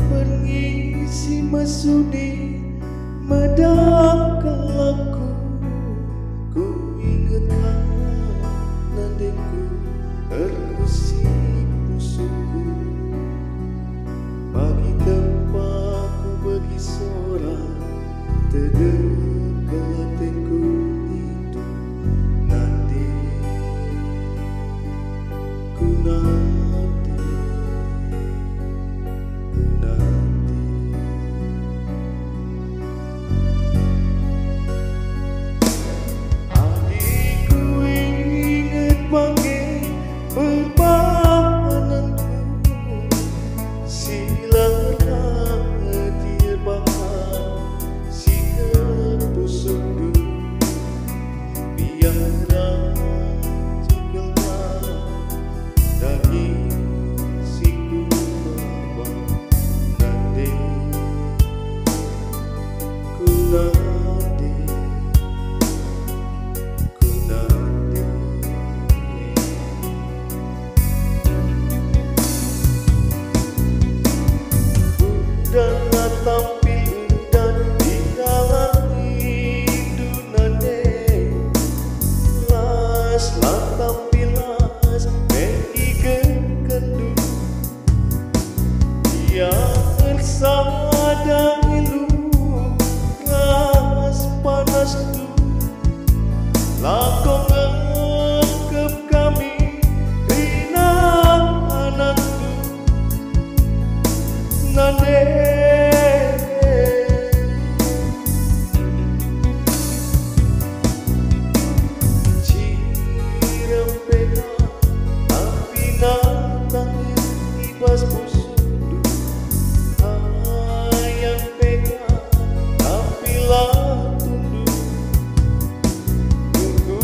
Pengisi mesudi medangkan laku. Ku ingatkan nandeku terusik musuhku. Bagi tempatku bagi seorang terdekat hatiku itu nanti ku nanti ku nanti. Adikku ingat panggil permahananku, silakan terbakar si terpusukku. Biarlah jengkelnya daging si kurban nanti ku nanti ku nanti. Udahlah tampil dan di dalam hidup nanti. Laslah tampilas pergi ke kendu. Yang sadar ilu gas panas tu. Lakon ngekep kami rina anakku nande. Cirempena tapi natangin ibas musudu. Hayang pegang tapi lah tunduk. Tunggu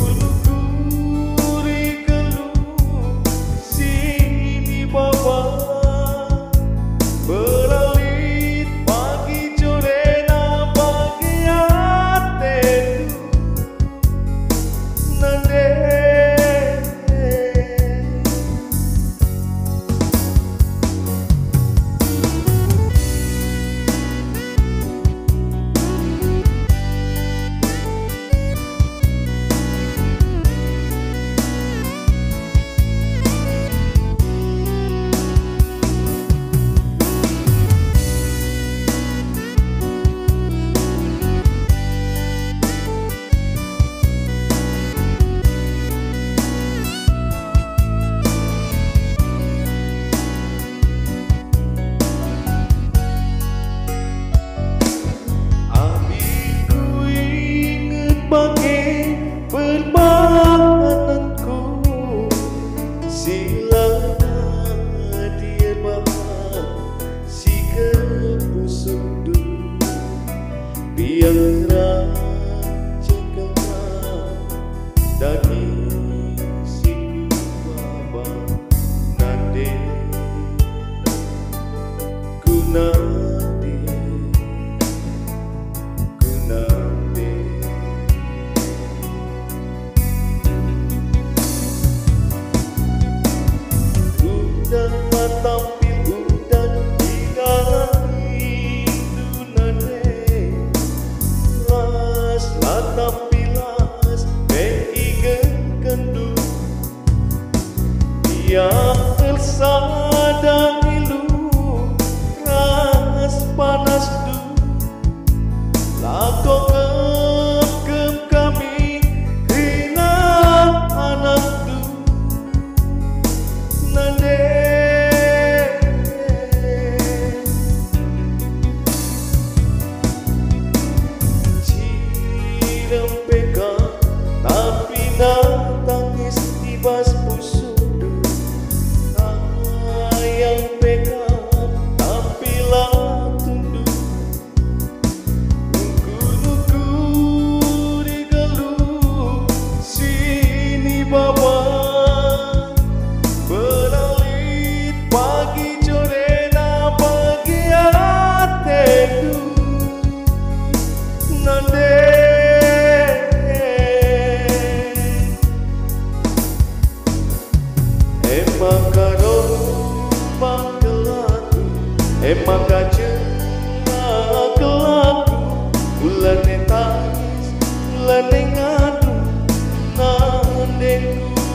dengku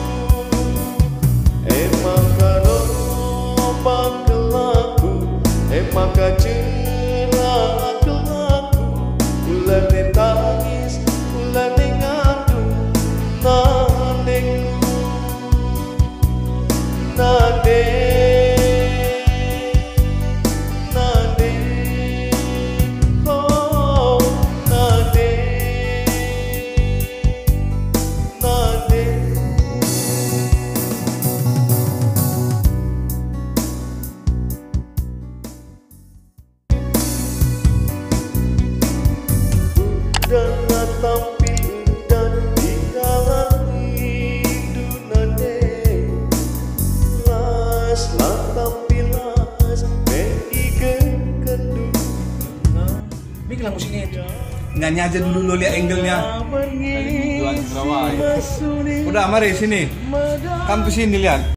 emang karo pangkelaku emang kacerah kelaku ulane tangis ulane ngadu nanengku nade nade oh nade nade dan tampil dan di dalam hidunane las lan tampilas mengigen kendu Ini lagu musiknya itu. Nyanyi aja dulu lo lihat angle-nya. Udah mari sini. Kamu ke sini lihat.